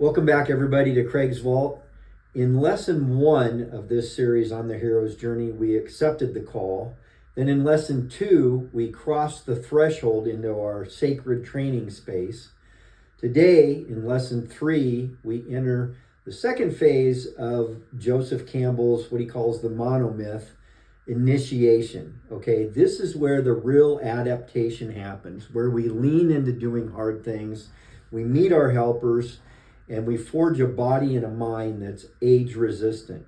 Welcome back, everybody, to Craig's Vault. In lesson 1 of this series on the hero's journey, we accepted the call. Then in lesson 2, we crossed the threshold into our sacred training space. Today, in lesson 3, we enter the second phase of Joseph Campbell's, what he calls the monomyth, initiation. Okay, this is where the real adaptation happens, where we lean into doing hard things, we meet our helpers, and we forge a body and a mind that's age resistant.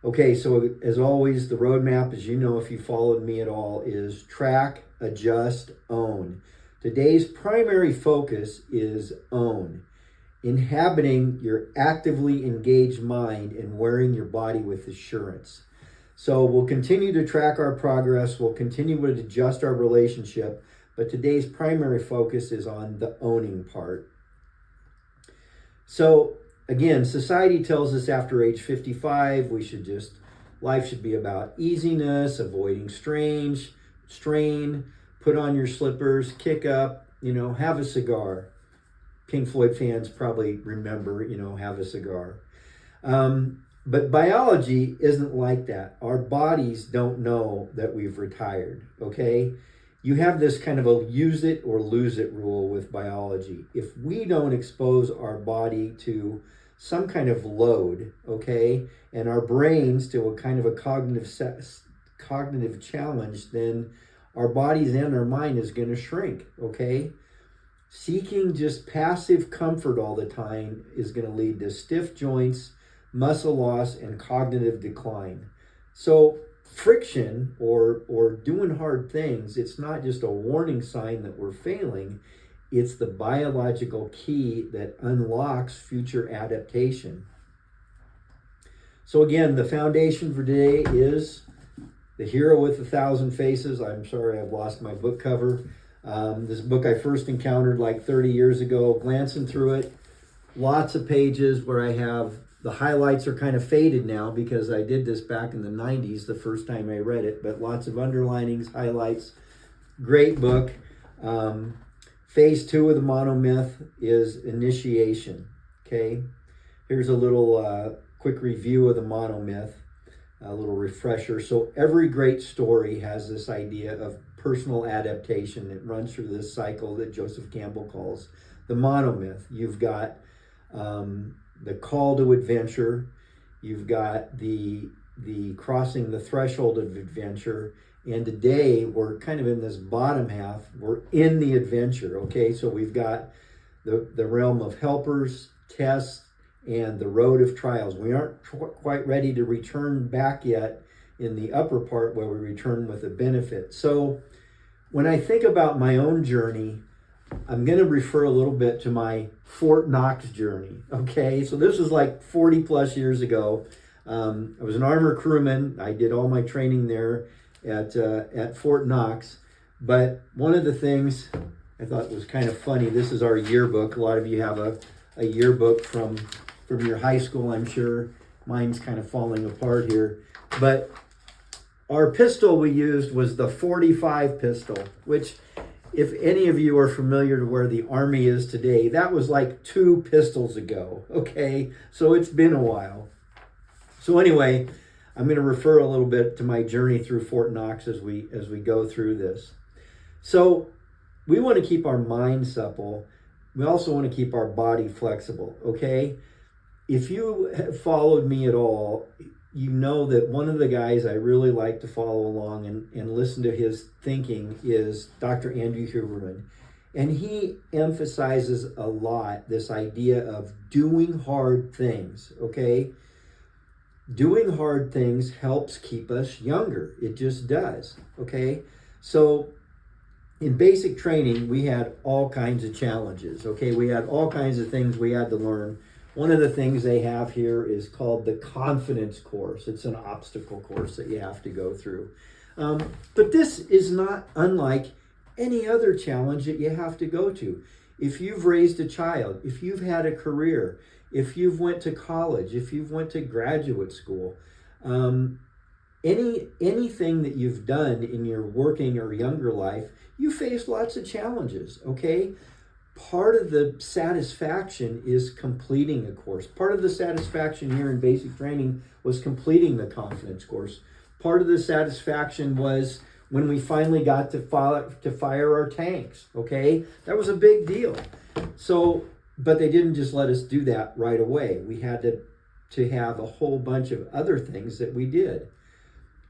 Okay, so as always, the roadmap, as you know if you followed me at all, is track, adjust, own. Today's primary focus is own, inhabiting your actively engaged mind and wearing your body with assurance. So we'll continue to track our progress, we'll continue to adjust our relationship, but today's primary focus is on the owning part. So again, society tells us after age 55, life should be about easiness, avoiding strain, put on your slippers, kick up, have a cigar. Pink Floyd fans probably remember, have a cigar. But biology isn't like that. Our bodies don't know that we've retired, okay? You have this kind of a use it or lose it rule with biology. If we don't expose our body to some kind of load, okay, and our brains to a kind of a cognitive challenge, then our bodies and our mind is going to shrink, okay? Seeking just passive comfort all the time is going to lead to stiff joints, muscle loss, and cognitive decline. So friction or doing hard things, it's not just a warning sign that we're failing, it's the biological key that unlocks future adaptation. So again, the foundation for today is The Hero with 1,000 Faces. I'm sorry, I've lost my book cover. This book I first encountered like 30 years ago, glancing through it, lots of pages where I have the highlights are kind of faded now because I did this back in the 90s, the first time I read it, but lots of underlinings, highlights. Great book. Phase 2 of the monomyth is initiation. Okay. Here's a little quick review of the monomyth, a little refresher. So every great story has this idea of personal adaptation. It runs through this cycle that Joseph Campbell calls the monomyth. You've got the call to adventure, you've got the crossing the threshold of adventure, and today we're kind of in this bottom half. We're in the adventure, okay? So we've got the realm of helpers, tests, and the road of trials. We aren't quite ready to return back yet in the upper part where we return with a benefit. So when I think about my own journey, I'm going to refer a little bit to my Fort Knox journey, okay? So this was like 40 plus years ago. I was an armor crewman. I did all my training there at Fort Knox. But one of the things I thought was kind of funny, this is our yearbook. A lot of you have a yearbook from your high school, I'm sure. Mine's kind of falling apart here. But our pistol we used was the 45 pistol, which, if any of you are familiar to where the Army is today, that was like 2 pistols ago, okay? So it's been a while. So anyway, I'm going to refer a little bit to my journey through Fort Knox as we go through this. So we want to keep our mind supple. We also want to keep our body flexible, okay? If you have followed me at all, you know that one of the guys I really like to follow along and listen to his thinking is Dr. Andrew Huberman. And he emphasizes a lot this idea of doing hard things, okay? Doing hard things helps keep us younger. It just does, okay? So in basic training, we had all kinds of challenges, okay? We had all kinds of things we had to learn. One of the things they have here is called the confidence course. It's an obstacle course that you have to go through. But this is not unlike any other challenge that you have to go to. If you've raised a child, if you've had a career, if you've went to college, if you've went to graduate school, anything that you've done in your working or younger life, you face lots of challenges, okay? part of the satisfaction is completing a course. Part of the satisfaction here in basic training was completing the confidence course. Part of the satisfaction was when we finally got to fire our tanks, okay? That was a big deal. So, but they didn't just let us do that right away. We had to have a whole bunch of other things that we did.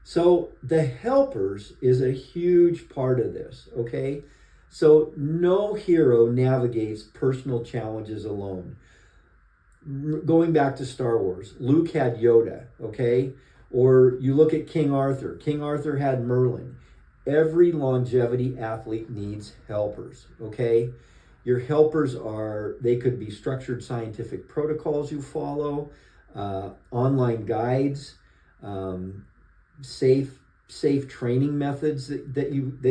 So the helpers is a huge part of this, okay? So no hero navigates personal challenges alone. Going back to Star Wars, Luke had Yoda, okay? Or you look at King Arthur. King Arthur had Merlin. Every longevity athlete needs helpers, okay? Your helpers they could be structured scientific protocols you follow, online guides, safe training methods that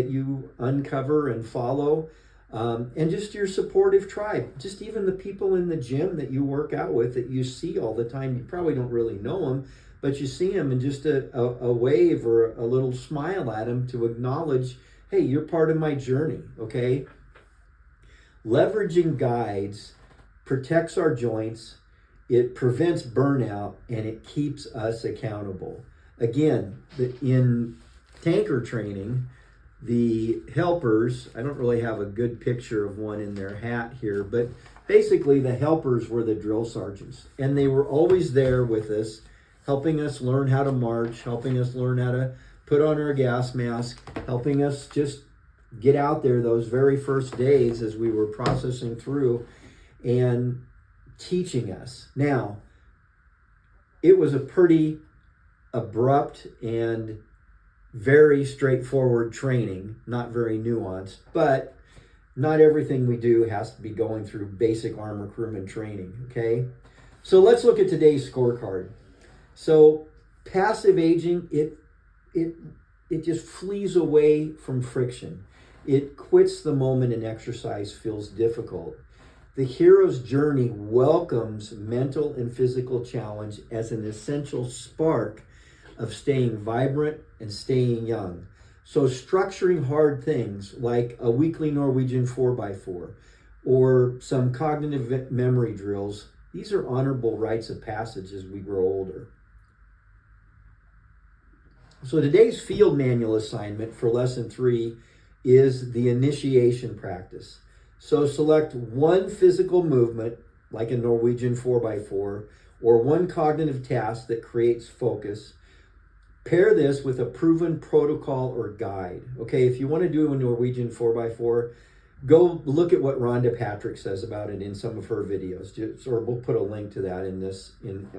you uncover and follow, and just your supportive tribe. Just even the people in the gym that you work out with that you see all the time. You probably don't really know them, but you see them and just a wave or a little smile at them to acknowledge, hey, you're part of my journey, okay? Leveraging guides protects our joints, it prevents burnout, and it keeps us accountable. Again, in tanker training, the helpers, I don't really have a good picture of one in their hat here, but basically the helpers were the drill sergeants, and they were always there with us, helping us learn how to march, helping us learn how to put on our gas mask, helping us just get out there those very first days as we were processing through and teaching us. Now, it was a pretty abrupt and very straightforward training, not very nuanced, but not everything we do has to be going through basic armor crewman training, okay? So let's look at today's scorecard. So passive aging, it just flees away from friction. It quits the moment an exercise feels difficult. The hero's journey welcomes mental and physical challenge as an essential spark of staying vibrant and staying young. So structuring hard things like a weekly Norwegian 4x4 or some cognitive memory drills, these are honorable rites of passage as we grow older. So today's field manual assignment for lesson 3 is the initiation practice. So select one physical movement, like a Norwegian 4x4, or one cognitive task that creates focus. Pair this with a proven protocol or guide. Okay, if you want to do a Norwegian 4x4, go look at what Rhonda Patrick says about it in some of her videos. Or we'll put a link to that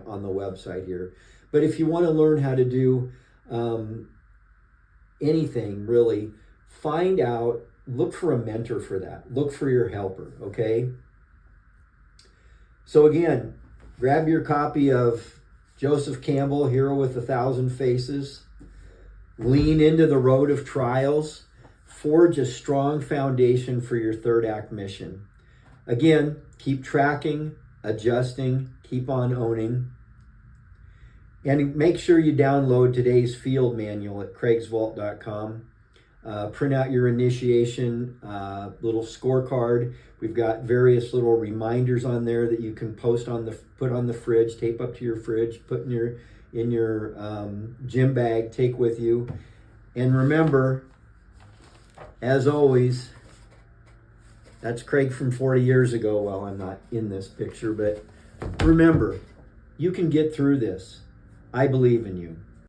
on the website here. But if you want to learn how to do anything really, find out, look for a mentor for that. Look for your helper, okay? So again, grab your copy of Joseph Campbell, Hero with 1,000 Faces. Lean into the road of trials. Forge a strong foundation for your third act mission. Again, keep tracking, adjusting, keep on owning. And make sure you download today's field manual at craigsvault.com. Print out your initiation little scorecard. We've got various little reminders on there that you can put on the fridge, tape up to your fridge, put in your gym bag, take with you. And remember, as always, that's Craig from 40 years ago. Well, I'm not in this picture, but remember, you can get through this. I believe in you.